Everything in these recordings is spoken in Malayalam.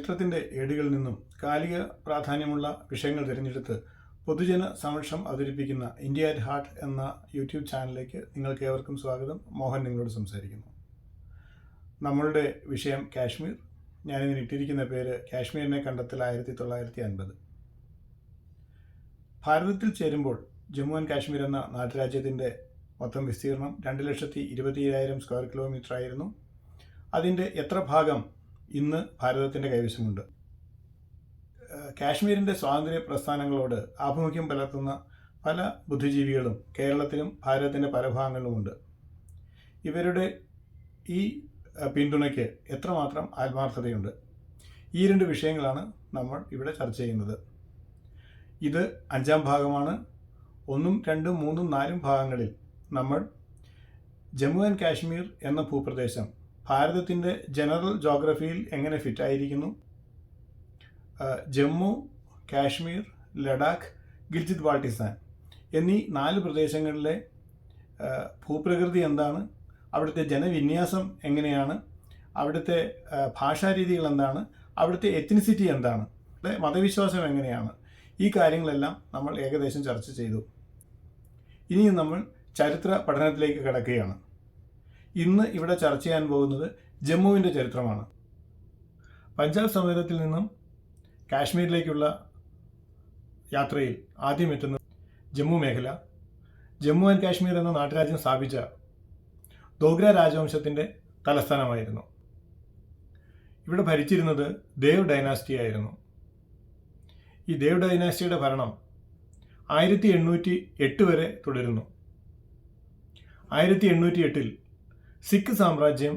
ചരിത്രത്തിൻ്റെ ഏടുകളിൽ നിന്നും കാലിക പ്രാധാന്യമുള്ള വിഷയങ്ങൾ തിരഞ്ഞെടുത്ത് പൊതുജന സമക്ഷം അവതരിപ്പിക്കുന്ന ഇന്ത്യ അറ്റ് ഹാർട്ട് എന്ന യൂട്യൂബ് ചാനലിലേക്ക് നിങ്ങൾക്ക് ഏവർക്കും സ്വാഗതം. മോഹൻ നിങ്ങളോട് സംസാരിക്കുന്നു. നമ്മളുടെ വിഷയം കാശ്മീർ. ഞാനിതിന് ഇട്ടിരിക്കുന്ന പേര് കാശ്മീരിനെ കണ്ടെത്തൽ 1950. ഭാരതത്തിൽ ചേരുമ്പോൾ ജമ്മു ആൻഡ് കാശ്മീർ എന്ന നാട്ടുരാജ്യത്തിൻ്റെ മൊത്തം വിസ്തീർണം 2,27,000 സ്ക്വയർ കിലോമീറ്റർ ആയിരുന്നു. അതിൻ്റെ എത്ര ഭാഗം ഇന്ന് ഭാരതത്തിൻ്റെ കൈവശമുണ്ട്? കാശ്മീരിൻ്റെ സ്വാതന്ത്ര്യ പ്രസ്ഥാനങ്ങളോട് ആഭിമുഖ്യം പുലർത്തുന്ന പല ബുദ്ധിജീവികളും കേരളത്തിലും ഭാരതത്തിൻ്റെ പല ഭാഗങ്ങളിലുമുണ്ട്. ഇവരുടെ ഈ പിന്തുണയ്ക്ക് എത്രമാത്രം ആത്മാർത്ഥതയുണ്ട്? ഈ രണ്ട് വിഷയങ്ങളാണ് നമ്മൾ ഇവിടെ ചർച്ച ചെയ്യുന്നത്. ഇത് 5ാം ഭാഗമാണ്. 1, 2, 3, 4 ഭാഗങ്ങളിൽ നമ്മൾ ജമ്മു ആൻഡ് കാശ്മീർ എന്ന ഭൂപ്രദേശം ഭാരതത്തിൻ്റെ ജനറൽ ജോഗ്രഫിയിൽ എങ്ങനെ ഫിറ്റായിരിക്കുന്നു, ജമ്മു, കാശ്മീർ, ലഡാക്ക്, ഗിൽജിത് ബാൾട്ടിസ്ഥാൻ എന്നീ 4 പ്രദേശങ്ങളിലെ ഭൂപ്രകൃതി എന്താണ്, അവിടുത്തെ ജനവിന്യാസം എങ്ങനെയാണ്, അവിടുത്തെ ഭാഷാരീതികൾ എന്താണ്, അവിടുത്തെ എത്നിസിറ്റി എന്താണ്, മതവിശ്വാസം എങ്ങനെയാണ്, ഈ കാര്യങ്ങളെല്ലാം നമ്മൾ ഏകദേശം ചർച്ച ചെയ്തു. ഇനിയും നമ്മൾ ചരിത്ര പഠനത്തിലേക്ക് കടക്കുകയാണ്. ഇന്ന് ഇവിടെ ചർച്ച ചെയ്യാൻ പോകുന്നത് ജമ്മുവിൻ്റെ ചരിത്രമാണ്. പഞ്ചാബ് സമതലത്തിൽ നിന്നും കാശ്മീരിലേക്കുള്ള യാത്രയിൽ ആദ്യം എത്തുന്നത് ജമ്മു മേഖല. ജമ്മു ആൻഡ് കാശ്മീർ എന്ന നാട്ടുരാജ്യം സ്ഥാപിച്ച ദോഗ്ര രാജവംശത്തിൻ്റെ തലസ്ഥാനമായിരുന്നു. ഇവിടെ ഭരിച്ചിരുന്നത് ദേവ് ഡൈനാസ്റ്റി ആയിരുന്നു. ഈ ദേവ് ഡൈനാസ്റ്റിയുടെ ഭരണം 1808 വരെ തുടരുന്നു. 1808 സിഖ് സാമ്രാജ്യം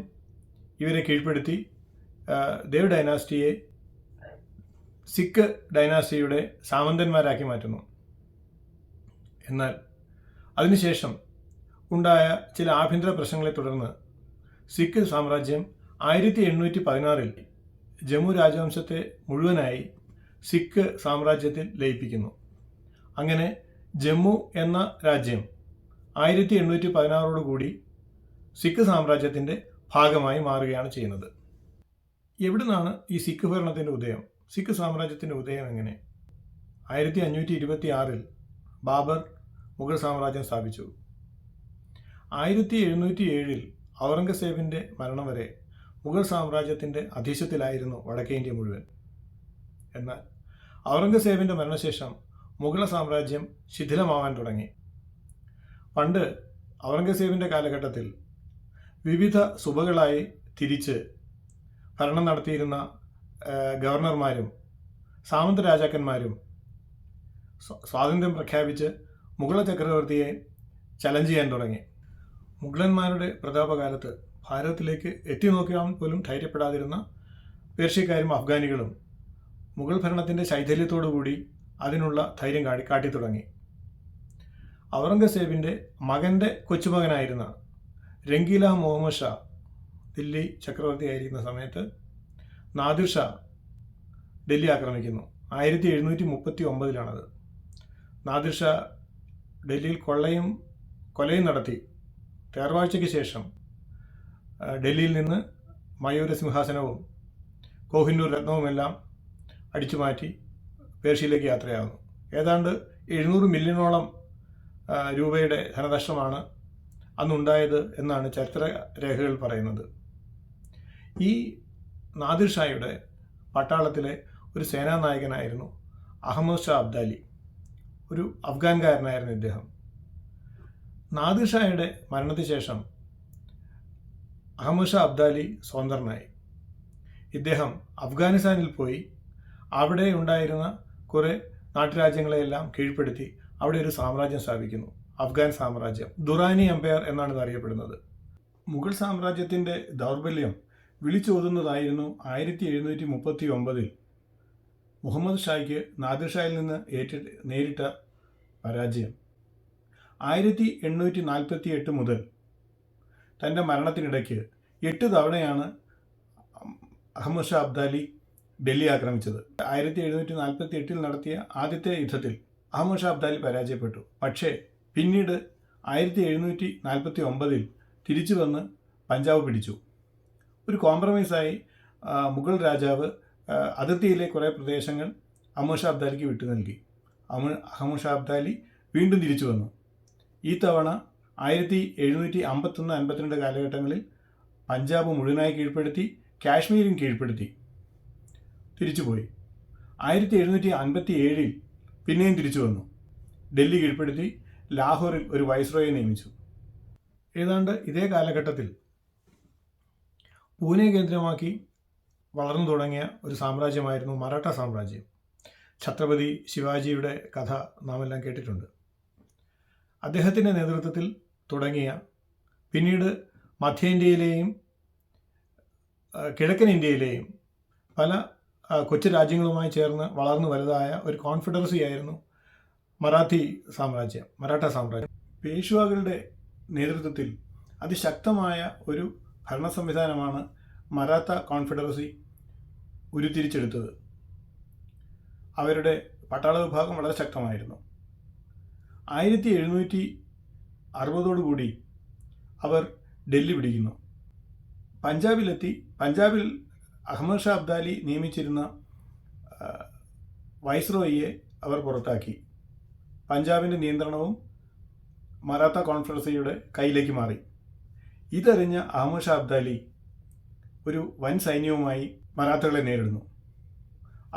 ഇവരെ കീഴ്പ്പെടുത്തി ദേവ് ഡൈനാസ്റ്റിയെ സിഖ് ഡൈനാസ്റ്റിയുടെ സാമന്തന്മാരാക്കി മാറ്റുന്നു. എന്നാൽ അതിനുശേഷം ഉണ്ടായ ചില ആഭ്യന്തര പ്രശ്നങ്ങളെ തുടർന്ന് സിഖ് സാമ്രാജ്യം 1816 ജമ്മു രാജവംശത്തെ മുഴുവനായി സിഖ് സാമ്രാജ്യത്തിൽ ലയിപ്പിക്കുന്നു. അങ്ങനെ ജമ്മു എന്ന രാജ്യം 1816 സിഖ് സാമ്രാജ്യത്തിൻ്റെ ഭാഗമായി മാറുകയാണ് ചെയ്യുന്നത്. എവിടെ നിന്നാണ് ഈ സിഖ് ഭരണത്തിൻ്റെ ഉദയം? സിഖ് സാമ്രാജ്യത്തിൻ്റെ ഉദയം എങ്ങനെ? 1526 ബാബർ മുഗൾ സാമ്രാജ്യം സ്ഥാപിച്ചു. 1707 ഔറംഗസേബിൻ്റെ മരണം വരെ മുഗൾ സാമ്രാജ്യത്തിൻ്റെ അധീശത്തിലായിരുന്നു വടക്കേ ഇന്ത്യ മുഴുവൻ. എന്നാൽ ഔറംഗസേബിൻ്റെ മരണശേഷം മുഗൾ സാമ്രാജ്യം ശിഥിലമാവാൻ തുടങ്ങി. പണ്ട് ഔറംഗസേബിൻ്റെ കാലഘട്ടത്തിൽ വിവിധ സുബകളായി തിരിച്ച് ഭരണം നടത്തിയിരുന്ന ഗവർണർമാരും സാമന്ത രാജാക്കന്മാരും സ്വാതന്ത്ര്യം പ്രഖ്യാപിച്ച് മുഗള ചക്രവർത്തിയെ ചലഞ്ച് ചെയ്യാൻ തുടങ്ങി. മുഗളന്മാരുടെ പ്രതാപകാലത്ത് ഭാരതത്തിലേക്ക് എത്തി നോക്കാൻ പോലും ധൈര്യപ്പെടാതിരുന്ന പേർഷ്യക്കാരും അഫ്ഗാനികളും മുഗൾ ഭരണത്തിൻ്റെ ശൈഥല്യത്തോടുകൂടി അതിനുള്ള ധൈര്യം കാട്ടി തുടങ്ങി. ഔറംഗസേബിൻ്റെ മകൻ്റെ കൊച്ചുമകനായിരുന്ന രംഗീല മുഹമ്മദ് ഷാ ദില്ലി ചക്രവർത്തിയായിരിക്കുന്ന സമയത്ത് നാദിർ ഷാ ഡൽഹി ആക്രമിക്കുന്നു. 1739 നാദിർ ഷാ ഡൽഹിയിൽ കൊലയും നടത്തി തേർവാഴ്ചയ്ക്ക് ശേഷം ഡൽഹിയിൽ നിന്ന് മയൂര സിംഹാസനവും കോഹിന്നൂർ രത്നവുമെല്ലാം അടിച്ചു മാറ്റി പേർഷ്യയിലേക്ക് യാത്രയാകുന്നു. ഏതാണ്ട് 700 മില്യണോളം രൂപയുടെ ധനനഷ്ടമാണ് അന്നുണ്ടായത് എന്നാണ് ചരിത്ര രേഖകൾ പറയുന്നത്. ഈ നാദിർ ഷായുടെ പട്ടാളത്തിലെ ഒരു സേനാനായകനായിരുന്നു അഹമ്മദ് ഷാ അബ്ദാലി. ഒരു അഫ്ഗാൻകാരനായിരുന്നു ഇദ്ദേഹം. നാദിർ ഷായുടെ മരണത്തിന് ശേഷം അഹമ്മദ് ഷാ അബ്ദാലി സ്വതന്ത്രനായി. ഇദ്ദേഹം അഫ്ഗാനിസ്ഥാനിൽ പോയി അവിടെ ഉണ്ടായിരുന്ന കുറേ നാട്ടുരാജ്യങ്ങളെയെല്ലാം കീഴ്പ്പെടുത്തി അവിടെ ഒരു സാമ്രാജ്യം സ്ഥാപിക്കുന്നു, അഫ്ഗാൻ സാമ്രാജ്യം. ദുറാനി എംപയർ എന്നാണ് ഇത് അറിയപ്പെടുന്നത്. മുഗൾ സാമ്രാജ്യത്തിൻ്റെ ദൗർബല്യം വിളിച്ചോതുന്നതായിരുന്നു 1739 മുഹമ്മദ് ഷായ്ക്ക് നാദിർ ഷായിൽ നിന്ന് നേരിട്ട പരാജയം. 1848 മുതൽ തൻ്റെ മരണത്തിനിടയ്ക്ക് 8 തവണയാണ് അഹമ്മദ് ഷാ അബ്ദാലി ഡൽഹി ആക്രമിച്ചത്. 1748 നടത്തിയ ആദ്യത്തെ യുദ്ധത്തിൽ അഹമ്മദ് ഷാ അബ്ദാലി പരാജയപ്പെട്ടു. പക്ഷേ പിന്നീട് 1749 തിരിച്ചു വന്ന് പഞ്ചാബ് പിടിച്ചു. ഒരു കോംപ്രമൈസായി മുഗൾ രാജാവ് അതിർത്തിയിലെ കുറേ പ്രദേശങ്ങൾ അഹമ്മദ് ഷാ അബ്ദാലിക്ക് വിട്ടു നൽകി. അഹമ്മദ് ഷാ അബ്ദാലി വീണ്ടും തിരിച്ചു വന്നു. ഈ തവണ 1751-52 കാലഘട്ടങ്ങളിൽ പഞ്ചാബ് മുഴുവനായി കീഴ്പ്പെടുത്തി, കാശ്മീരും കീഴ്പ്പെടുത്തി തിരിച്ചുപോയി. 1757 പിന്നെയും തിരിച്ചു വന്നു. ഡൽഹി കീഴ്പ്പെടുത്തി, ലാഹോറിൽ ഒരു വൈസ്രോയെ നിയമിച്ചു. ഏതാണ്ട് ഇതേ കാലഘട്ടത്തിൽ പൂനെ കേന്ദ്രമാക്കി വളർന്നു തുടങ്ങിയ ഒരു സാമ്രാജ്യമായിരുന്നു മറാഠ സാമ്രാജ്യം. ഛത്രപതി ശിവാജിയുടെ കഥ നാം എല്ലാം കേട്ടിട്ടുണ്ട്. അദ്ദേഹത്തിൻ്റെ നേതൃത്വത്തിൽ തുടങ്ങിയ, പിന്നീട് മധ്യേന്ത്യയിലെയും കിഴക്കൻ ഇന്ത്യയിലെയും പല കൊച്ചു രാജ്യങ്ങളുമായി ചേർന്ന് വളർന്നു വലുതായ ഒരു കോൺഫെഡറസി ആയിരുന്നു മറാഠ സാമ്രാജ്യം. പേഷ്വാകളുടെ നേതൃത്വത്തിൽ അതിശക്തമായ ഒരു ഭരണ സംവിധാനമാണ് മറാത്ത കോൺഫെഡറസി ഉരുത്തിരിച്ചെടുത്തത്. അവരുടെ പട്ടാള വിഭാഗം വളരെ ശക്തമായിരുന്നു. 1760 അവർ ഡൽഹി പിടിക്കുന്നു. പഞ്ചാബിൽ അഹമ്മദ് ഷാ അബ്ദാലി നിയമിച്ചിരുന്ന വൈസ്രോയിയെ അവർ പുറത്താക്കി. പഞ്ചാബിൻ്റെ നിയന്ത്രണവും മറാത്ത കോൺഫെഡറസിയുടെ കയ്യിലേക്ക് മാറി. ഇതറിഞ്ഞ അഹമ്മദ് ഷാ അബ്ദാലി ഒരു വൻ സൈന്യവുമായി മറാത്തകളെ നേരിടുന്നു.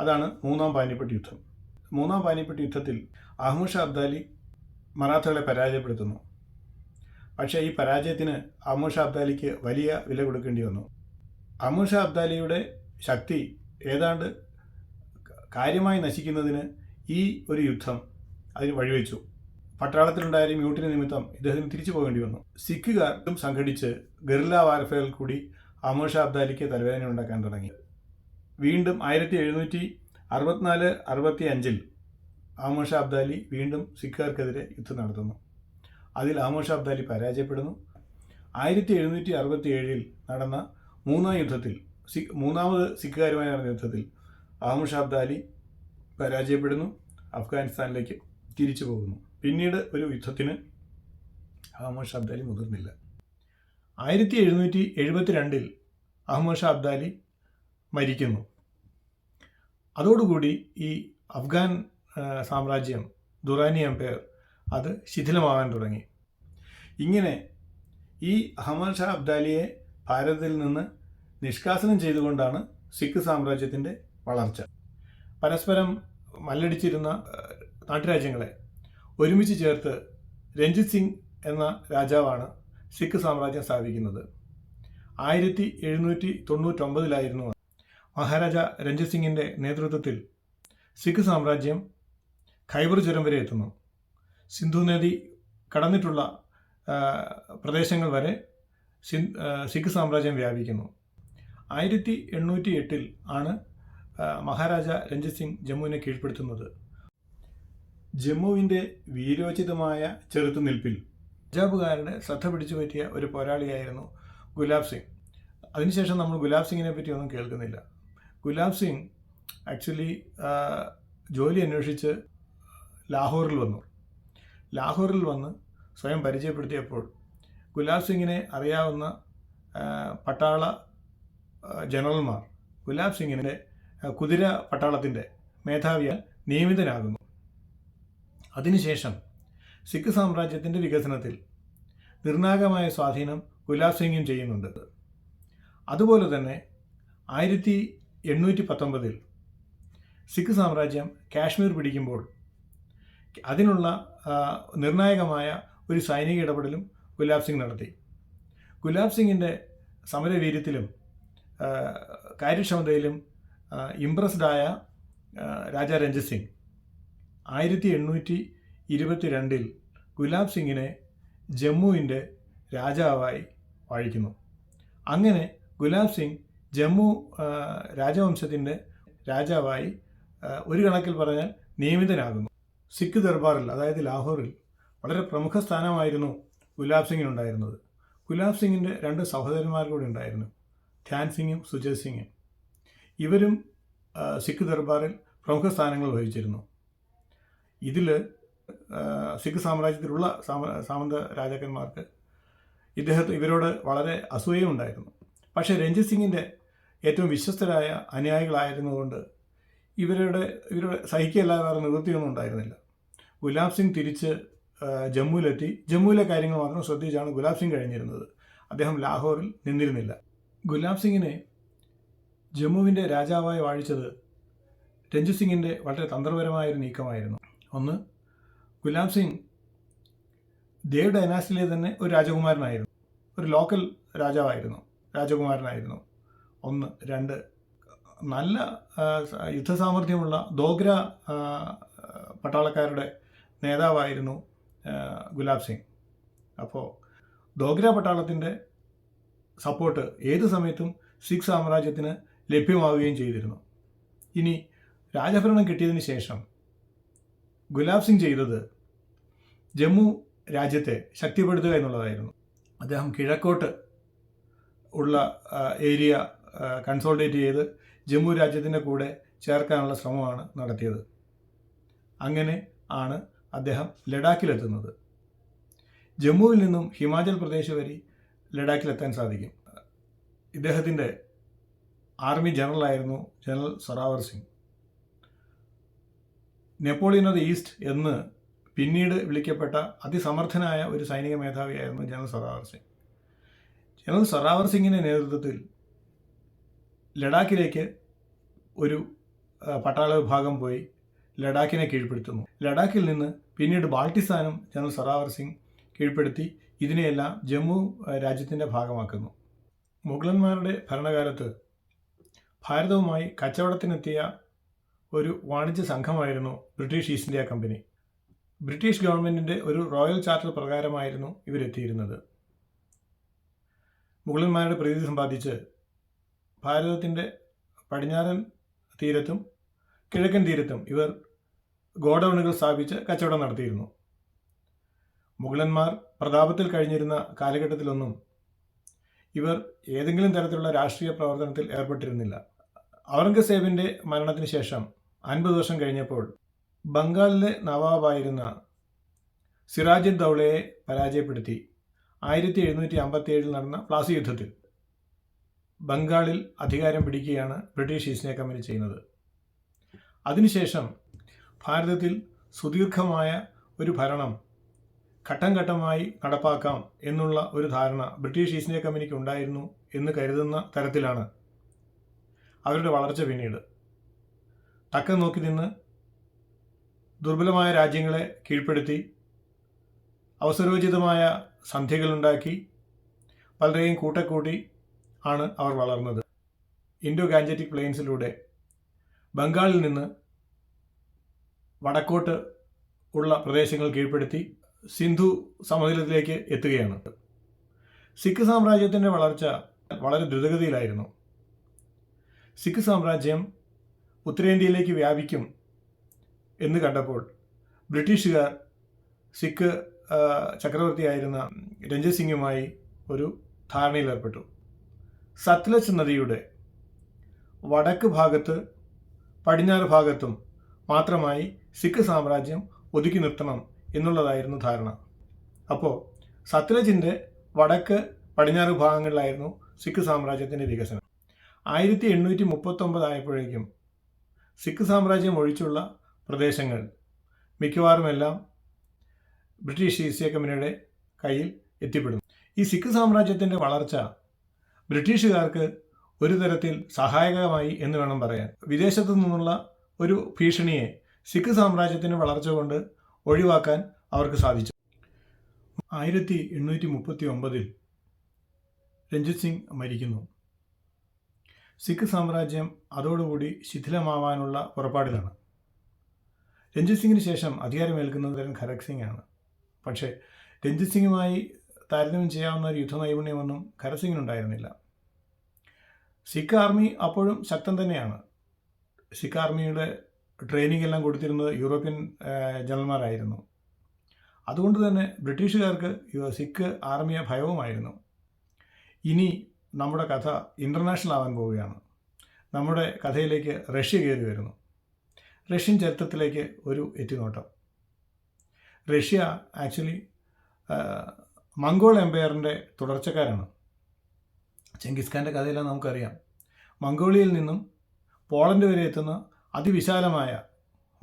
അതാണ് മൂന്നാം പാനിപ്പട്ട് യുദ്ധം. മൂന്നാം പാനിപ്പട്ട് യുദ്ധത്തിൽ അഹമ്മദ് ഷാ അബ്ദാലി മറാത്തകളെ പരാജയപ്പെടുത്തുന്നു. പക്ഷേ ഈ പരാജയത്തിന് അഹമ്മദ് ഷാ അബ്ദാലിക്ക് വലിയ വില കൊടുക്കേണ്ടി വന്നു. അഹമ്മദ് ഷാ അബ്ദാലിയുടെ ശക്തി ഏതാണ്ട് കാര്യമായി നശിക്കുന്നതിന് ഈ ഒരു യുദ്ധം അതിന് വഴിവെച്ചു. പട്ടാളത്തിലുണ്ടായ മ്യൂട്ടിന് നിമിത്തം ഇദ്ദേഹത്തിന് തിരിച്ചു പോകേണ്ടി വന്നു. സിഖുകാർക്കും സംഘടിച്ച് ഗറില്ല വാർഫെയറിൽ കൂടി അഹമ്മദ് ഷാ അബ്ദാലിക്ക് തലവേദന ഉണ്ടാക്കാൻ തുടങ്ങി. വീണ്ടും 1764-65 അഹമ്മദ് ഷാ അബ്ദാലി വീണ്ടും സിഖുകാർക്കെതിരെ യുദ്ധം നടത്തുന്നു. അതിൽ അഹമ്മദ് ഷാ അബ്ദാലി പരാജയപ്പെടുന്നു. 1767 നടന്ന മൂന്നാം യുദ്ധത്തിൽ, മൂന്നാമത് സിഖുകാരുമായി നടന്ന യുദ്ധത്തിൽ അഹമ്മദ് ഷാ അബ്ദാലി പരാജയപ്പെടുന്നു. അഫ്ഗാനിസ്ഥാനിലേക്ക് തിരിച്ചു പോകുന്നു. പിന്നീട് ഒരു യുദ്ധത്തിന് അഹമ്മദ് ഷാ അബ്ദാലി മുതിർന്നില്ല. 1772 അഹമ്മദ് ഷാ അബ്ദാലി മരിക്കുന്നു. അതോടുകൂടി ഈ അഫ്ഗാൻ സാമ്രാജ്യം, ദുറാനി എംപയർ, അത് ശിഥിലമാകാൻ തുടങ്ങി. ഇങ്ങനെ ഈ അഹമ്മദ് ഷാ അബ്ദാലിയെ ഭാരതത്തിൽ നിന്ന് നിഷ്കാസനം ചെയ്തുകൊണ്ടാണ് സിഖ് സാമ്രാജ്യത്തിൻ്റെ വളർച്ച. പരസ്പരം മല്ലടിച്ചിരുന്ന നാട്ടുരാജ്യങ്ങളെ ഒരുമിച്ച് ചേർത്ത് രഞ്ജിത് സിംഗ് എന്ന രാജാവാണ് സിഖ് സാമ്രാജ്യം സ്ഥാപിക്കുന്നത്. 1799 മഹാരാജ രഞ്ജിത് സിംഗിൻ്റെ നേതൃത്വത്തിൽ സിഖ് സാമ്രാജ്യം ഖൈബർ ചുരം വരെ എത്തുന്നു. സിന്ധു നദി കടന്നിട്ടുള്ള പ്രദേശങ്ങൾ വരെ സിഖ് സാമ്രാജ്യം വ്യാപിക്കുന്നു. 1808 ആണ് മഹാരാജ രഞ്ജിത് സിംഗ് ജമ്മുവിനെ കീഴ്പ്പെടുത്തുന്നത്. ജമ്മുവിൻ്റെ വീരോചിതമായ ചെറുത്തുനിൽപ്പിൽ പഞ്ചാബുകാരുടെ ശ്രദ്ധ പിടിച്ചു പറ്റിയ ഒരു പോരാളിയായിരുന്നു ഗുലാബ് സിംഗ്. അതിനുശേഷം നമ്മൾ ഗുലാബ് സിംഗിനെ പറ്റി ഒന്നും കേൾക്കുന്നില്ല. ഗുലാബ് സിംഗ് ആക്ച്വലി ജോലി അന്വേഷിച്ച് ലാഹോറിൽ വന്ന് സ്വയം പരിചയപ്പെടുത്തിയപ്പോൾ ഗുലാബ് സിംഗിനെ അറിയാവുന്ന പട്ടാള ജനറൽമാർ ഗുലാബ് സിംഗിൻ്റെ കുതിര പട്ടാളത്തിൻ്റെ മേധാവിയാൽ നിയമിതനാകുന്നു. അതിനുശേഷം സിഖ് സാമ്രാജ്യത്തിൻ്റെ വികസനത്തിൽ നിർണായകമായ സ്വാധീനം ഗുലാബ് സിംഗും ചെയ്യുന്നുണ്ട്. അതുപോലെ തന്നെ 1819 സിഖ് സാമ്രാജ്യം കാശ്മീർ പിടിക്കുമ്പോൾ അതിനുള്ള നിർണായകമായ ഒരു സൈനിക ഇടപെടലും ഗുലാബ് സിംഗ് നടത്തി. ഗുലാബ് സിംഗിൻ്റെ സമരവീര്യത്തിലും കാര്യക്ഷമതയിലും ഇംപ്രസ്ഡായ രാജാ രഞ്ജിത് സിംഗ് 1822 ഗുലാബ് സിംഗിനെ ജമ്മുവിൻ്റെ രാജാവായി വാഴിക്കുന്നു. അങ്ങനെ ഗുലാബ് സിംഗ് ജമ്മു രാജവംശത്തിൻ്റെ രാജാവായി ഒരു കണക്കിൽ പറഞ്ഞാൽ നിയമിതനാകുന്നു. സിഖ് ദർബാറിൽ, അതായത് ലാഹോറിൽ, വളരെ പ്രമുഖ സ്ഥാനമായിരുന്നു ഗുലാബ് സിംഗിനുണ്ടായിരുന്നത്. ഗുലാബ് സിംഗിൻ്റെ 2 സഹോദരന്മാർ കൂടി ഉണ്ടായിരുന്നു, ധ്യാൻ സിംഗും സുജയ് സിംഗും. ഇവരും സിഖ് ദർബാറിൽ പ്രമുഖ സ്ഥാനങ്ങൾ വഹിച്ചിരുന്നു. ഇതിൽ സിഖ് സാമ്രാജ്യത്തിലുള്ള സാമന്ത രാജാക്കന്മാർക്ക് ഇവരോട് വളരെ അസൂയയുണ്ടായിരുന്നു. പക്ഷേ രഞ്ജിത് സിംഗിൻ്റെ ഏറ്റവും വിശ്വസ്തരായ അനുയായികളായിരുന്നുകൊണ്ട് ഇവരുടെ സഹിക്കല്ലാതെ വേറെ നിവൃത്തിയൊന്നും ഉണ്ടായിരുന്നില്ല. ഗുലാബ് സിംഗ് തിരിച്ച് ജമ്മുവിലെത്തി. ജമ്മുവിലെ കാര്യങ്ങൾ മാത്രം ശ്രദ്ധിച്ചാണ് ഗുലാബ് സിംഗ് കഴിഞ്ഞിരുന്നത്. അദ്ദേഹം ലാഹോറിൽ നിന്നിരുന്നില്ല. ഗുലാബ് സിംഗിനെ ജമ്മുവിൻ്റെ രാജാവായി വാഴിച്ചത് രഞ്ജിത് സിംഗിൻ്റെ വളരെ തന്ത്രപരമായൊരു നീക്കമായിരുന്നു. ഒന്ന്, ഗുലാബ് സിംഗ് ദേവ് ഡൈനാസ്റ്റിയിലെ തന്നെ ഒരു രാജകുമാരനായിരുന്നു, ഒരു ലോക്കൽ രാജകുമാരനായിരുന്നു. ഒന്ന്. രണ്ട്, നല്ല യുദ്ധസാമർഥ്യമുള്ള ദോഗ്ര പട്ടാളക്കാരുടെ നേതാവായിരുന്നു ഗുലാബ് സിംഗ്. അപ്പോൾ ദോഗ്ര പട്ടാളത്തിൻ്റെ സപ്പോർട്ട് ഏത് സമയത്തും സിഖ് സാമ്രാജ്യത്തിന് ലഭ്യമാവുകയും ചെയ്തിരുന്നു. ഇനി രാജഭരണം കിട്ടിയതിന് ശേഷം ഗുലാബ് സിംഗ് ചെയ്തത് ജമ്മു രാജ്യത്തെ ശക്തിപ്പെടുത്തുക എന്നുള്ളതായിരുന്നു. അദ്ദേഹം കിഴക്കോട്ട് ഉള്ള ഏരിയ കൺസോൾട്ടേറ്റ് ചെയ്ത് ജമ്മു രാജ്യത്തിൻ്റെ കൂടെ ചേർക്കാനുള്ള ശ്രമമാണ് നടത്തിയത്. അങ്ങനെ ആണ് അദ്ദേഹം ലഡാക്കിലെത്തുന്നത്. ജമ്മുവിൽ നിന്നും ഹിമാചൽ പ്രദേശ് വരെ ലഡാക്കിലെത്താൻ സാധിക്കും. ഇദ്ദേഹത്തിൻ്റെ ആർമി ജനറലായിരുന്നു general Zorawar Singh. Napoleon of the East എന്ന് പിന്നീട് വിളിക്കപ്പെട്ട അതിസമർത്ഥനായ ഒരു സൈനിക മേധാവിയായിരുന്നു ജനറൽ സൊറാവർ സിംഗ്. ജനറൽ സൊറാവർ സിംഗിൻ്റെ നേതൃത്വത്തിൽ ലഡാക്കിലേക്ക് ഒരു പട്ടാള വിഭാഗം പോയി ലഡാക്കിനെ കീഴ്പ്പെടുത്തുന്നു. ലഡാക്കിൽ നിന്ന് പിന്നീട് ബാൾട്ടിസ്ഥാനും ജനറൽ സൊറാവർ സിംഗ് കീഴ്പ്പെടുത്തി ഇതിനെയെല്ലാം ജമ്മു രാജ്യത്തിൻ്റെ ഭാഗമാക്കുന്നു. മുഗളന്മാരുടെ ഭരണകാലത്ത് ഭാരതവുമായി കച്ചവടത്തിനെത്തിയ ഒരു വാണിജ്യ സംഘമായിരുന്നു British East India Company. British ഗവൺമെൻറ്റിൻ്റെ ഒരു റോയൽ ചാർട്ടർ പ്രകാരമായിരുന്നു ഇവരെത്തിയിരുന്നത്. മുഗളന്മാരുടെ പ്രീതി സമ്പാദിച്ച് ഭാരതത്തിൻ്റെ പടിഞ്ഞാറൻ തീരത്തും കിഴക്കൻ തീരത്തും ഇവർ ഗോഡൗണുകൾ സ്ഥാപിച്ച് കച്ചവടം നടത്തിയിരുന്നു. മുഗളന്മാർ പ്രതാപത്തിൽ കഴിഞ്ഞിരുന്ന കാലഘട്ടത്തിലൊന്നും ഇവർ ഏതെങ്കിലും തരത്തിലുള്ള രാഷ്ട്രീയ പ്രവർത്തനത്തിൽ ഏർപ്പെട്ടിരുന്നില്ല. ഔറംഗസേബിൻ്റെ മരണത്തിന് ശേഷം 50 വർഷം കഴിഞ്ഞപ്പോൾ ബംഗാളിലെ നവാബായിരുന്ന സിറാജുദ് ദൗളയെ പരാജയപ്പെടുത്തി 1757 നടന്ന പ്ലാസി യുദ്ധത്തിൽ ബംഗാളിൽ അധികാരം പിടിക്കുകയാണ് ബ്രിട്ടീഷ് ഈസ്റ്റ് ഇന്ത്യ കമ്പനി ചെയ്യുന്നത്. അതിനുശേഷം ഭാരതത്തിൽ സുദീർഘമായ ഒരു ഭരണം ഘട്ടം ഘട്ടമായി നടപ്പാക്കാം എന്നുള്ള ഒരു ധാരണ ബ്രിട്ടീഷ് ഈസ്റ്റ് ഇന്ത്യ കമ്പനിക്ക് ഉണ്ടായിരുന്നു എന്ന് കരുതുന്ന തരത്തിലാണ് അവരുടെ വളർച്ച. പിന്നീട് തക്കം നോക്കി നിന്ന് ദുർബലമായ രാജ്യങ്ങളെ കീഴ്പ്പെടുത്തി അവസരോചിതമായ സന്ധികളുണ്ടാക്കി പലരെയും കൂട്ടക്കൂട്ടി ആണ് അവർ വളർന്നത്. ഇൻഡോ ഗാഞ്ചറ്റിക് പ്ലെയിൻസിലൂടെ ബംഗാളിൽ നിന്ന് വടക്കോട്ട് ഉള്ള പ്രദേശങ്ങൾ കീഴ്പ്പെടുത്തി സിന്ധു സമതലത്തിലേക്ക് എത്തുകയാണ്. സിഖ് സാമ്രാജ്യത്തിൻ്റെ വളർച്ച വളരെ ദ്രുതഗതിയിലായിരുന്നു. സിഖ് സാമ്രാജ്യം ഉത്തരേന്ത്യയിലേക്ക് വ്യാപിക്കും എന്ന് കണ്ടപ്പോൾ ബ്രിട്ടീഷുകാർ സിഖ് ചക്രവർത്തിയായിരുന്ന രഞ്ജിത് സിംഗുമായി ഒരു ധാരണയിലേർപ്പെട്ടു. സത്ലജ് നദിയുടെ വടക്ക് ഭാഗത്ത് പടിഞ്ഞാറ് ഭാഗത്തും മാത്രമായി സിഖ് സാമ്രാജ്യം ഒതുക്കി നിർത്തണം എന്നുള്ളതായിരുന്നു ധാരണ. അപ്പോൾ സത്ലജിൻ്റെ വടക്ക് പടിഞ്ഞാറ് ഭാഗങ്ങളിലായിരുന്നു സിഖ് സാമ്രാജ്യത്തിൻ്റെ വികസനം. 1839 ആയപ്പോഴേക്കും സിഖ് സാമ്രാജ്യം ഒഴിച്ചുള്ള പ്രദേശങ്ങൾ മിക്കവാറുമെല്ലാം ബ്രിട്ടീഷ് ഈസ്റ്റ് ഇന്ത്യ കമ്പനിയുടെ കയ്യിൽ എത്തിപ്പെടുന്നു. ഈ സിഖ് സാമ്രാജ്യത്തിൻ്റെ വളർച്ച ബ്രിട്ടീഷുകാർക്ക് ഒരു തരത്തിൽ സഹായകമായി എന്ന് വേണം പറയാൻ. വിദേശത്തു നിന്നുള്ള ഒരു ഭീഷണിയെ സിഖ് സാമ്രാജ്യത്തിൻ്റെ വളർച്ച കൊണ്ട് ഒഴിവാക്കാൻ അവർക്ക് സാധിച്ചു. 1839 രഞ്ജിത് സിംഗ് മരിക്കുന്നു. സിഖ് സാമ്രാജ്യം അതോടുകൂടി ശിഥിലമാവാനുള്ള പുറപ്പാടിലാണ്. രഞ്ജിത് സിംഗിന് ശേഷം അധികാരമേൽക്കുന്നത് ഖരക് സിംഗ് ആണ്. പക്ഷേ രഞ്ജിത് സിംഗുമായി താരതമ്യം ചെയ്യാവുന്ന ഒരു യുദ്ധ നൈപുണ്യമൊന്നും ഖരക് സിംഗിനുണ്ടായിരുന്നില്ല. സിഖ് ആർമി അപ്പോഴും ശക്തം തന്നെയാണ്. സിഖ് ആർമിയുടെ ട്രെയിനിങ് എല്ലാം കൊടുത്തിരുന്നത് യൂറോപ്യൻ ജനറൽമാരായിരുന്നു. അതുകൊണ്ട് തന്നെ ബ്രിട്ടീഷുകാർക്ക് സിഖ് ആർമിയെ ഭയവുമായിരുന്നു. ഇനി നമ്മുടെ കഥ ഇൻ്റർനാഷണൽ ആവാൻ പോവുകയാണ്. നമ്മുടെ കഥയിലേക്ക് റഷ്യ കയറി വരുന്നു. റഷ്യൻ ചരിത്രത്തിലേക്ക് ഒരു എത്തിനോട്ടം. റഷ്യ ആക്ച്വലി മംഗോൾ എംപയറിൻ്റെ തുടർച്ചക്കാരാണ്. ചെങ്കിസ് ഖാൻ്റെ കഥയെല്ലാം നമുക്കറിയാം. മംഗോളിയയിൽ നിന്നും പോളണ്ട് വരെ എത്തുന്ന അതിവിശാലമായ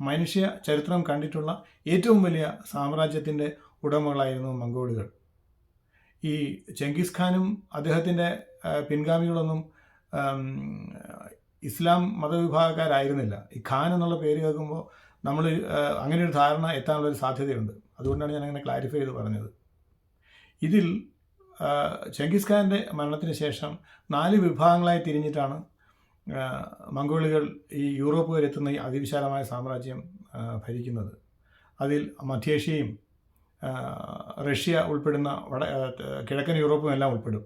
മനുഷ്യ ചരിത്രം കണ്ടിട്ടുള്ള ഏറ്റവും വലിയ സാമ്രാജ്യത്തിൻ്റെ ഉടമകളായിരുന്നു മംഗോളുകൾ. ഈ ചെങ്കിസ് ഖാനും അദ്ദേഹത്തിൻ്റെ പിൻഗാമികളൊന്നും ഇസ്ലാം മതവിഭാഗക്കാരായിരുന്നില്ല. ഈ ഖാൻ എന്നുള്ള പേര് കേൾക്കുമ്പോൾ നമ്മൾ അങ്ങനെ ഒരു ധാരണ എത്താനുള്ളൊരു സാധ്യതയുണ്ട്. അതുകൊണ്ടാണ് ഞാൻ അങ്ങനെ ക്ലാരിഫൈ ചെയ്ത് പറഞ്ഞത്. ഇതിൽ ചെങ്കിസ് ഖാൻ്റെ മരണത്തിന് ശേഷം 4 വിഭാഗങ്ങളായി തിരിഞ്ഞിട്ടാണ് മംഗോളുകൾ ഈ യൂറോപ്പ് വരെ എത്തുന്ന ഈ അതിവിശാലമായ സാമ്രാജ്യം ഭരിക്കുന്നത്. അതിൽ മധ്യേഷ്യയും റഷ്യ ഉൾപ്പെടുന്ന കിഴക്കൻ യൂറോപ്പും എല്ലാം ഉൾപ്പെടും.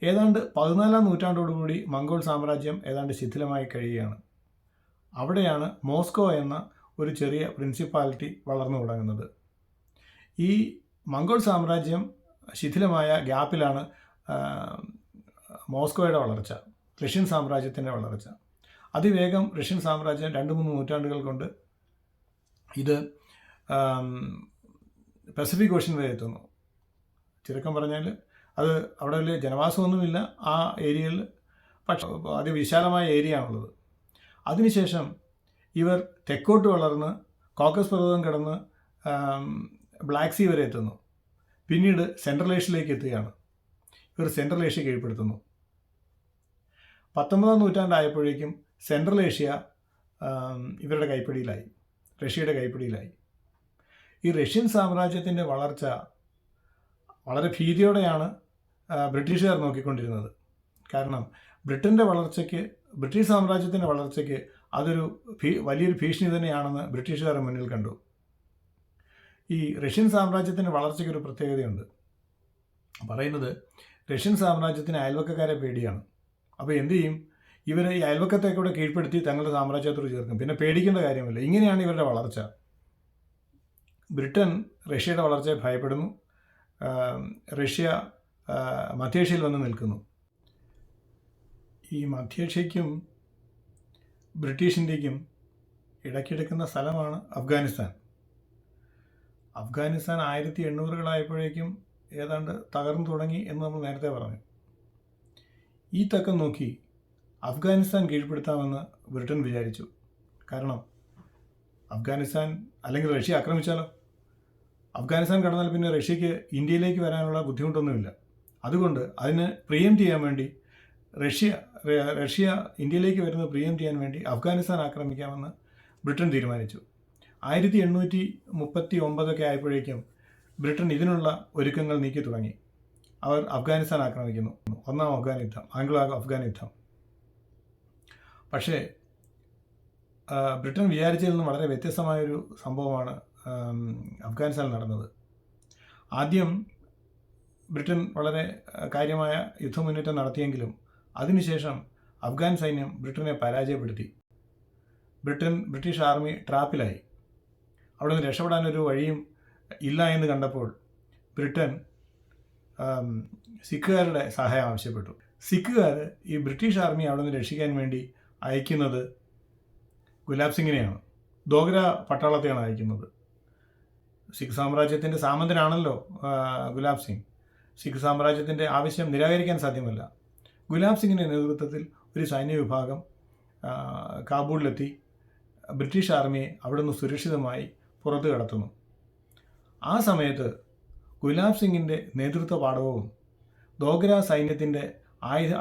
ഏതാണ്ട് 14-ാം നൂറ്റാണ്ടോടുകൂടി മംഗോൾ സാമ്രാജ്യം ഏതാണ്ട് ശിഥിലമായി കഴിയുകയാണ്. അവിടെയാണ് മോസ്കോ എന്ന ഒരു ചെറിയ പ്രിൻസിപ്പാലിറ്റി വളർന്നു തുടങ്ങുന്നത്. ഈ മംഗോൾ സാമ്രാജ്യം ശിഥിലമായ ഗ്യാപ്പിലാണ് മോസ്കോയുടെ വളർച്ച, റഷ്യൻ സാമ്രാജ്യത്തിൻ്റെ വളർച്ച. അതിവേഗം റഷ്യൻ സാമ്രാജ്യം 2-3 നൂറ്റാണ്ടുകൾ കൊണ്ട് ഇത് പസഫിക് ഓഷ്യൻ വരെ എത്തുന്നു. ചുരുക്കം പറഞ്ഞാൽ അത് അവിടെ വലിയ ജനവാസമൊന്നുമില്ല ആ ഏരിയയിൽ, പക്ഷേ അതിവിശാലമായ ഏരിയ ആണുള്ളത്. അതിനുശേഷം ഇവർ തെക്കോട്ട് വളർന്ന് കോക്കസ് പർവ്വതം കടന്ന് ബ്ലാക്ക് സീ വരെ എത്തുന്നു. പിന്നീട് സെൻട്രൽ ഏഷ്യയിലേക്ക് എത്തുകയാണ്. ഇവർ സെൻട്രൽ ഏഷ്യ കീഴ്പ്പെടുത്തുന്നു. 19-ാം നൂറ്റാണ്ടായപ്പോഴേക്കും സെൻട്രൽ ഏഷ്യ ഇവരുടെ കൈപ്പിടിയിലായി, റഷ്യയുടെ കൈപ്പിടിയിലായി. ഈ റഷ്യൻ സാമ്രാജ്യത്തിൻ്റെ വളർച്ച വളരെ ഭീതിയോടെയാണ് ബ്രിട്ടീഷുകാർ നോക്കിക്കൊണ്ടിരുന്നത്. കാരണം ബ്രിട്ടീഷ് സാമ്രാജ്യത്തിൻ്റെ വളർച്ചയ്ക്ക് അതൊരു വലിയൊരു ഭീഷണി തന്നെയാണെന്ന് ബ്രിട്ടീഷുകാർ മുന്നിൽ കണ്ടു. ഈ റഷ്യൻ സാമ്രാജ്യത്തിൻ്റെ വളർച്ചയ്ക്കൊരു പ്രത്യേകതയുണ്ട്. പറയുന്നത് റഷ്യൻ സാമ്രാജ്യത്തിന് അയൽവക്കക്കാരെ പേടിയാണ്. അപ്പോൾ എന്തു ചെയ്യും? ഇവർ ഈ അയൽവക്കത്തേക്കൂടെ കീഴ്പ്പെടുത്തി തങ്ങളുടെ സാമ്രാജ്യത്തോട് ചേർക്കും. പിന്നെ പേടിക്കേണ്ട കാര്യമില്ല. ഇങ്ങനെയാണ് ഇവരുടെ വളർച്ച. ബ്രിട്ടൻ റഷ്യയുടെ വളർച്ചയെ ഭയപ്പെടുന്നു. റഷ്യ മധ്യേഷ്യയിൽ വന്ന് നിൽക്കുന്നു. ഈ മധ്യേഷ്യയ്ക്കും ബ്രിട്ടീഷ് ഇന്ത്യക്കും ഇടയ്ക്കെടുക്കുന്ന സ്ഥലമാണ് അഫ്ഗാനിസ്ഥാൻ. അഫ്ഗാനിസ്ഥാൻ 1800-കളായപ്പോഴേക്കും ഏതാണ്ട് തകർന്നു തുടങ്ങി എന്ന് നമ്മൾ നേരത്തെ പറഞ്ഞു. ഈ തക്കം നോക്കി അഫ്ഗാനിസ്ഥാൻ കീഴ്പ്പെടുത്താമെന്ന് ബ്രിട്ടൻ വിചാരിച്ചു. കാരണം അഫ്ഗാനിസ്ഥാൻ അല്ലെങ്കിൽ റഷ്യ ആക്രമിച്ചാലോ? അഫ്ഗാനിസ്ഥാൻ കടന്നാൽ പിന്നെ റഷ്യക്ക് ഇന്ത്യയിലേക്ക് വരാനുള്ള ബുദ്ധിമുട്ടൊന്നുമില്ല. അതുകൊണ്ട് അതിന് പ്രിയംപ്റ്റ് ചെയ്യാൻ വേണ്ടി റഷ്യ ഇന്ത്യയിലേക്ക് വരുന്നത് പ്രിയംപ്റ്റ് ചെയ്യാൻ വേണ്ടി അഫ്ഗാനിസ്ഥാൻ ആക്രമിക്കാമെന്ന് ബ്രിട്ടൻ തീരുമാനിച്ചു. 1839 ആയപ്പോഴേക്കും ബ്രിട്ടൻ ഇതിനുള്ള ഒരുക്കങ്ങൾ നീക്കി തുടങ്ങി. അവർ അഫ്ഗാനിസ്ഥാൻ ആക്രമിക്കുന്നു. 1-ാം അഫ്ഗാൻ യുദ്ധം, ആംഗ്ലോ അഫ്ഗാൻ യുദ്ധം. പക്ഷേ ബ്രിട്ടൻ വിചാരിച്ചതിൽ നിന്ന് വളരെ വ്യത്യസ്തമായൊരു സംഭവമാണ് അഫ്ഗാനിസ്ഥാനിൽ നടന്നത്. ആദ്യം ബ്രിട്ടൻ വളരെ കാര്യമായ യുദ്ധമുന്നേറ്റം നടത്തിയെങ്കിലും അതിനുശേഷം അഫ്ഗാൻ സൈന്യം ബ്രിട്ടനെ പരാജയപ്പെടുത്തി. ബ്രിട്ടീഷ് ആർമി ട്രാപ്പിലായി. അവിടെ നിന്ന് രക്ഷപ്പെടാനൊരു വഴിയും ഇല്ല എന്ന് കണ്ടപ്പോൾ ബ്രിട്ടൻ സിഖുകാരുടെ സഹായം ആവശ്യപ്പെട്ടു. സിഖുകാർ ഈ ബ്രിട്ടീഷ് ആർമി അവിടെ നിന്ന് രക്ഷിക്കാൻ വേണ്ടി അയക്കുന്നത് ഗുലാബ് സിംഗിനെയാണ്, ദോഗ്ര പട്ടാളത്തെയാണ് അയക്കുന്നത്. സിഖ് സാമ്രാജ്യത്തിൻ്റെ സാമന്തനാണല്ലോ ഗുലാബ് സിംഗ്. സിഖ് സാമ്രാജ്യത്തിൻ്റെ ആവശ്യം നിരാകരിക്കാൻ സാധ്യമല്ല. ഗുലാബ് സിംഗിൻ്റെ നേതൃത്വത്തിൽ ഒരു സൈന്യ വിഭാഗം കാബൂളിലെത്തി ബ്രിട്ടീഷ് ആർമിയെ അവിടുന്ന് സുരക്ഷിതമായി പുറത്തു കടത്തുന്നു. ആ സമയത്ത് ഗുലാബ് സിംഗിൻ്റെ നേതൃത്വ പാടവവും ദോഗ്ര സൈന്യത്തിൻ്റെ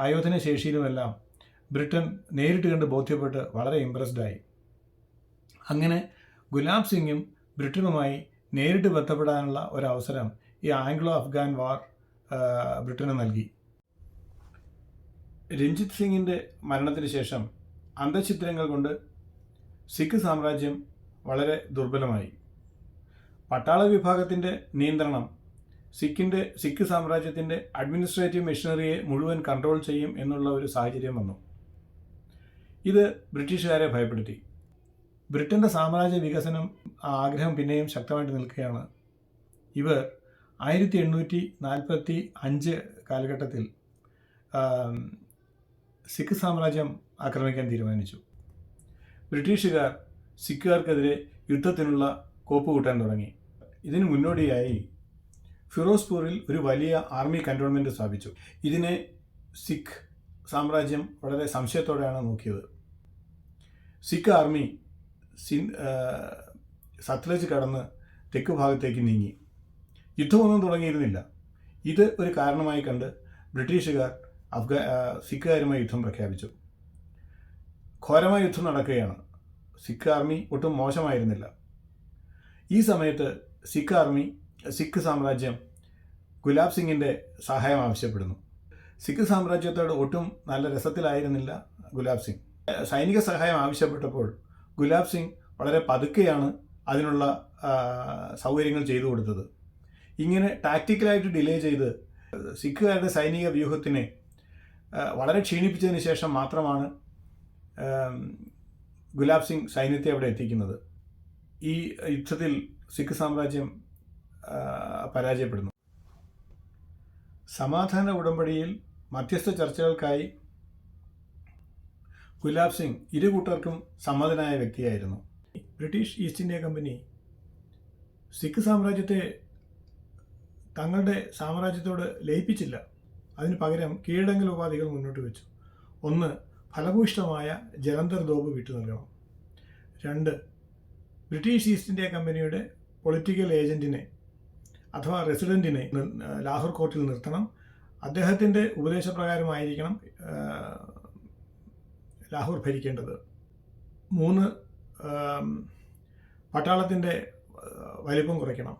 ആയോധന ശേഷിയിലുമെല്ലാം ബ്രിട്ടൻ നേരിട്ട് കണ്ട് ബോധ്യപ്പെട്ട് വളരെ ഇംപ്രസ്ഡായി. അങ്ങനെ ഗുലാബ് സിംഗും ബ്രിട്ടനുമായി നേരിട്ട് ബന്ധപ്പെടാനുള്ള ഒരവസരം ഈ ആംഗ്ലോ അഫ്ഗാൻ വാർ ബ്രിട്ടന് നൽകി. രഞ്ജിത് സിംഗിൻ്റെ മരണത്തിന് ശേഷം അന്തഃഛിദ്രങ്ങൾ കൊണ്ട് സിഖ് സാമ്രാജ്യം വളരെ ദുർബലമായി. പട്ടാള വിഭാഗത്തിൻ്റെ നിയന്ത്രണം സിഖ് സാമ്രാജ്യത്തിൻ്റെ അഡ്മിനിസ്ട്രേറ്റീവ് മെഷീനറിയെ മുഴുവൻ കൺട്രോൾ ചെയ്യും എന്നുള്ള ഒരു സാഹചര്യം വന്നു. ഇത് ബ്രിട്ടീഷുകാരെ ഭയപ്പെടുത്തി. ബ്രിട്ടൻ്റെ സാമ്രാജ്യ വികസനം ആഗ്രഹം പിന്നെയും ശക്തമായിട്ട് നിൽക്കുകയാണ്. ഇവർ 1845 കാലഘട്ടത്തിൽ സിഖ് സാമ്രാജ്യം ആക്രമിക്കാൻ തീരുമാനിച്ചു. ബ്രിട്ടീഷുകാർ സിഖുകാർക്കെതിരെ യുദ്ധത്തിനുള്ള കോപ്പ് കൂട്ടാൻ തുടങ്ങി. ഇതിനു മുന്നോടിയായി ഫിറോസ്പൂരിൽ ഒരു വലിയ ആർമി കൻ്റോൺമെൻറ്റ് സ്ഥാപിച്ചു. ഇതിനെ സിഖ് സാമ്രാജ്യം വളരെ സംശയത്തോടെയാണ് നോക്കിയത്. സിഖ് ആർമി സത്ലജ് കടന്ന് തെക്ക് ഭാഗത്തേക്ക് നീങ്ങി. യുദ്ധമൊന്നും തുടങ്ങിയിരുന്നില്ല. ഇത് ഒരു കാരണമായി കണ്ട് ബ്രിട്ടീഷുകാർ സിഖുകാരുമായി യുദ്ധം പ്രഖ്യാപിച്ചു. ഘോരമായ യുദ്ധം നടക്കുകയാണ്. സിഖ് ആർമി ഒട്ടും മോശമായിരുന്നില്ല. ഈ സമയത്ത് സിഖ് സാമ്രാജ്യം ഗുലാബ് സിംഗിൻ്റെ സഹായം ആവശ്യപ്പെടുന്നു. സിഖ് സാമ്രാജ്യത്തോട് ഒട്ടും നല്ല രസത്തിലായിരുന്നില്ല ഗുലാബ് സിംഗ്. സൈനിക സഹായം ആവശ്യപ്പെട്ടപ്പോൾ ഗുലാബ് സിംഗ് വളരെ പതുക്കെയാണ് അതിനുള്ള സൗകര്യങ്ങൾ ചെയ്തു കൊടുത്തത്. ഇങ്ങനെ ടാക്റ്റിക്കലായിട്ട് ഡിലേ ചെയ്ത് സിഖുകാരുടെ സൈനിക വ്യൂഹത്തിനെ വളരെ ക്ഷീണിപ്പിച്ചതിന് ശേഷം മാത്രമാണ് ഗുലാബ് സിംഗ് സൈന്യത്തെ അവിടെ എത്തിക്കുന്നത്. ഈ യുദ്ധത്തിൽ സിഖ് സാമ്രാജ്യം പരാജയപ്പെടുന്നു. സമാധാന ഉടമ്പടിയിൽ മധ്യസ്ഥ ചർച്ചകൾക്കായി ഗുലാബ് സിംഗ് ഇരു കൂട്ടർക്കും സമ്മതനായ വ്യക്തിയായിരുന്നു. British East India company Sikh സാമ്രാജ്യത്തെ തങ്ങളുടെ സാമ്രാജ്യത്തോട് ലയിപ്പിച്ചില്ല. അതിന് പകരം കീഴടങ്ങൽ ഉപാധികൾ മുന്നോട്ട് വെച്ചു. 1. ഫലഭൂയിഷ്ഠമായ ജലന്ധർ ദോബ് വിട്ടു നൽകണം. 2. ബ്രിട്ടീഷ് ഈസ്റ്റ് ഇന്ത്യ കമ്പനിയുടെ പൊളിറ്റിക്കൽ ഏജന്റിനെ അഥവാ റെസിഡൻറ്റിനെ ലാഹോർ കോർട്ടിൽ നിർത്തണം. അദ്ദേഹത്തിൻ്റെ ഉപദേശപ്രകാരമായിരിക്കണം ലാഹോർ ഭരിക്കേണ്ടത്. 3. പട്ടാളത്തിൻ്റെ വലിപ്പം കുറയ്ക്കണം.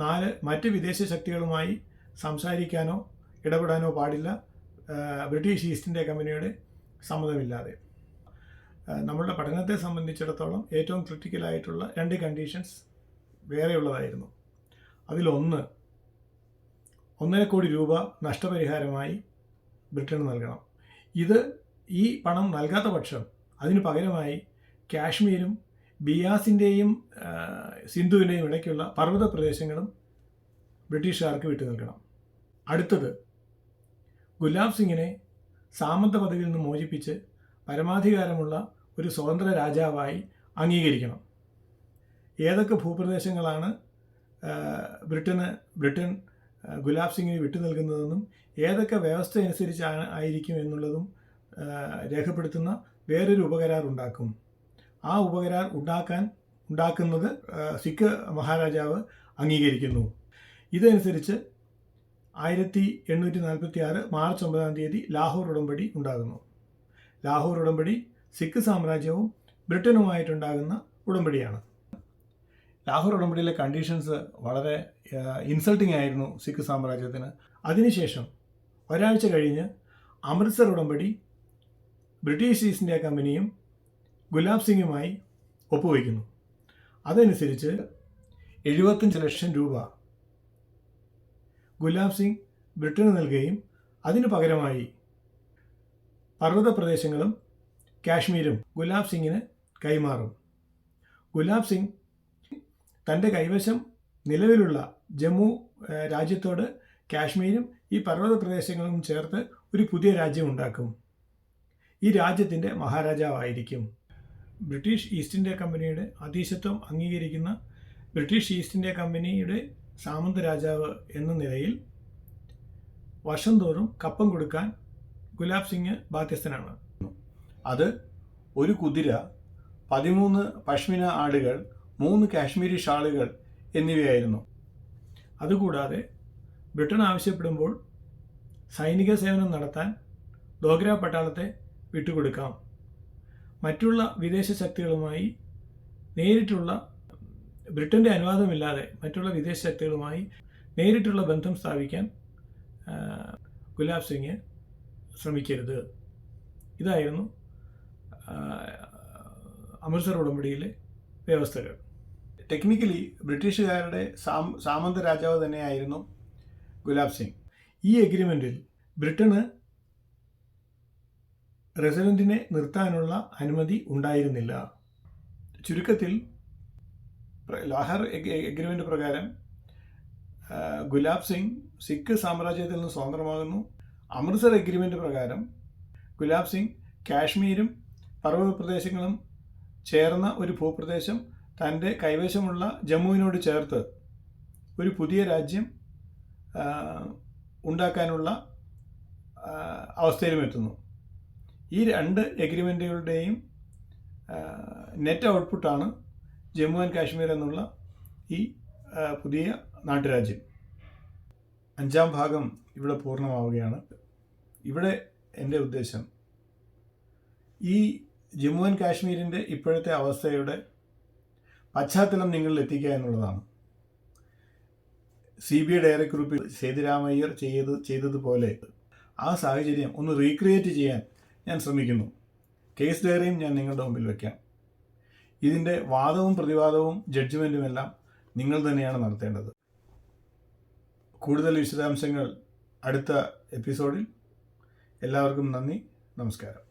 4. മറ്റ് വിദേശ ശക്തികളുമായി സംസാരിക്കാനോ ഇടപെടാനോ പാടില്ല ബ്രിട്ടീഷ് ഈസ്റ്റ് ഇന്ത്യ കമ്പനിയുടെ സമ്മതമില്ലാതെ. നമ്മളുടെ പഠനത്തെ സംബന്ധിച്ചിടത്തോളം ഏറ്റവും ക്രിട്ടിക്കലായിട്ടുള്ള 2 കണ്ടീഷൻസ് വേറെയുള്ളതായിരുന്നു. അതിലൊന്ന്, 1.5 കോടി രൂപ നഷ്ടപരിഹാരമായി ബ്രിട്ടന് നൽകണം. ഈ പണം നൽകാത്ത പക്ഷം അതിന് പകരമായി കാശ്മീരും ബിയാസിൻ്റെയും സിന്ധുവിൻ്റെയും ഇടയ്ക്കുള്ള പർവ്വത പ്രദേശങ്ങളും ബ്രിട്ടീഷുകാർക്ക് വിട്ടു നൽകണം. അടുത്തത്, ഗുലാബ് സിംഗിനെ സാമന്ത പദവിയിൽ നിന്ന് മോചിപ്പിച്ച് പരമാധികാരമുള്ള ഒരു സ്വതന്ത്ര രാജാവായി അംഗീകരിക്കണം. ഏതൊക്കെ ഭൂപ്രദേശങ്ങളാണ് ബ്രിട്ടൻ ഗുലാബ് സിംഗിന് വിട്ടു നൽകുന്നതെന്നും ഏതൊക്കെ വ്യവസ്ഥ അനുസരിച്ചാണ് ആയിരിക്കും എന്നുള്ളതും രേഖപ്പെടുത്തുന്ന വേറൊരു ഉപകരാർ ഉണ്ടാക്കും. ആ ഉപകരാർ ഉണ്ടാക്കുന്നത് സിഖ് മഹാരാജാവ് അംഗീകരിക്കുന്നു. ഇതനുസരിച്ച് 1846 മാർച്ച് 9 ലാഹോർ ഉടമ്പടി ഉണ്ടാകുന്നു. ലാഹോർ ഉടമ്പടി സിഖ് സാമ്രാജ്യവും ബ്രിട്ടനുമായിട്ടുണ്ടാകുന്ന ഉടമ്പടിയാണ്. ലാഹോർ ഉടമ്പടിയിലെ കണ്ടീഷൻസ് വളരെ ഇൻസൾട്ടിംഗ് ആയിരുന്നു സിഖ് സാമ്രാജ്യത്തിന്. അതിനുശേഷം ഒരാഴ്ച കഴിഞ്ഞ് അമൃത്സർ ഉടമ്പടി ബ്രിട്ടീഷ് ഈസ്റ്റ് ഇന്ത്യ കമ്പനിയും ഗുലാബ് സിംഗുമായി ഒപ്പുവയ്ക്കുന്നു. അതനുസരിച്ച് 75 ലക്ഷം രൂപ ഗുലാബ് സിംഗ് ബ്രിട്ടന് നൽകുകയും അതിനു പകരമായി പർവ്വത പ്രദേശങ്ങളും കാശ്മീരും ഗുലാബ് സിംഗിന് കൈമാറും. ഗുലാബ് സിംഗ് തൻ്റെ കൈവശം നിലവിലുള്ള ജമ്മു രാജ്യത്തോട് കാശ്മീരും ഈ പർവ്വത പ്രദേശങ്ങളും ചേർത്ത് ഒരു പുതിയ രാജ്യം ഉണ്ടാക്കും. ഈ രാജ്യത്തിൻ്റെ മഹാരാജാവായിരിക്കും. ബ്രിട്ടീഷ് ഈസ്റ്റ് ഇന്ത്യ കമ്പനിയുടെ അധീശത്വം അംഗീകരിക്കുന്ന ബ്രിട്ടീഷ് ഈസ്റ്റ് ഇന്ത്യ കമ്പനിയുടെ സാമന്ത രാജാവ് എന്ന നിലയിൽ വർഷം തോറും കപ്പം കൊടുക്കാൻ ഗുലാബ് സിംഗ് ബാധ്യസ്ഥനാണ്. അത് ഒരു കുതിര, 13 പഷ്മിന ആടുകൾ, 3 കാശ്മീരി ഷാളുകൾ എന്നിവയായിരുന്നു. അതുകൂടാതെ ബ്രിട്ടൻ ആവശ്യപ്പെടുമ്പോൾ സൈനിക സേവനം നടത്താൻ ദോഗ്ര പട്ടാളത്തെ വിട്ടുകൊടുക്കാം. മറ്റുള്ള വിദേശ ശക്തികളുമായി നേരിട്ടുള്ള ബ്രിട്ടൻ്റെ അനുവാദമില്ലാതെ മറ്റുള്ള വിദേശ ശക്തികളുമായി നേരിട്ടുള്ള ബന്ധം സ്ഥാപിക്കാൻ ഗുലാബ് സിംഗ് ശ്രമിക്കരുത്. ഇതായിരുന്നു അമൃത്സർ ഉടമ്പടിയിലെ വ്യവസ്ഥകൾ. ടെക്നിക്കലി ബ്രിട്ടീഷുകാരുടെ സാമന്ത രാജാവ് തന്നെയായിരുന്നു ഗുലാബ് സിംഗ്. ഈ എഗ്രിമെൻറ്റിൽ ബ്രിട്ടന് റെസിഡൻറ്റിനെ നിർത്താനുള്ള അനുമതി ഉണ്ടായിരുന്നില്ല. ചുരുക്കത്തിൽ ലാഹോർ എഗ്രിമെൻ്റ് പ്രകാരം ഗുലാബ് സിംഗ് സിഖ് സാമ്രാജ്യത്തിൽ നിന്ന് സ്വതന്ത്രമാകുന്നു. അമൃത്സർ എഗ്രിമെൻ്റ് പ്രകാരം ഗുലാബ് സിംഗ് കാശ്മീരും പർവ്വത പ്രദേശങ്ങളും ചേർന്ന ഒരു ഭൂപ്രദേശം തൻ്റെ കൈവശമുള്ള ജമ്മുവിനോട് ചേർത്ത് ഒരു പുതിയ രാജ്യം ഉണ്ടാക്കാനുള്ള അവസ്ഥയിലും എത്തുന്നു. ഈ രണ്ട് എഗ്രിമെൻറ്റുകളുടെയും നെറ്റ് ഔട്ട്പുട്ടാണ് ജമ്മു ആൻഡ് കാശ്മീർ എന്നുള്ള ഈ പുതിയ നാട്ടുരാജ്യം. 5ാം ഭാഗം ഇവിടെ പൂർണ്ണമാവുകയാണ്. ഇവിടെ എൻ്റെ ഉദ്ദേശം ഈ ജമ്മു ആൻഡ് കാശ്മീരിൻ്റെ ഇപ്പോഴത്തെ അവസ്ഥയുടെ പശ്ചാത്തലം നിങ്ങളിൽ എത്തിക്കുക എന്നുള്ളതാണ്. CBI ഡയറി ഗ്രൂപ്പിൽ സേതുരാമയ്യർ ചെയ്തതുപോലെ ആ സാഹചര്യം ഒന്ന് റീക്രിയേറ്റ് ചെയ്യാൻ ഞാൻ ശ്രമിക്കുന്നു. കേസ് ഡയറിയും ഞാൻ നിങ്ങളുടെ മുമ്പിൽ വയ്ക്കാം. ഇതിൻ്റെ വാദവും പ്രതിവാദവും ജഡ്ജ്മെൻറ്റുമെല്ലാം നിങ്ങൾ തന്നെയാണ് നടത്തേണ്ടത്. കൂടുതൽ വിശദാംശങ്ങൾ അടുത്ത എപ്പിസോഡിൽ. എല്ലാവർക്കും നന്ദി, നമസ്കാരം.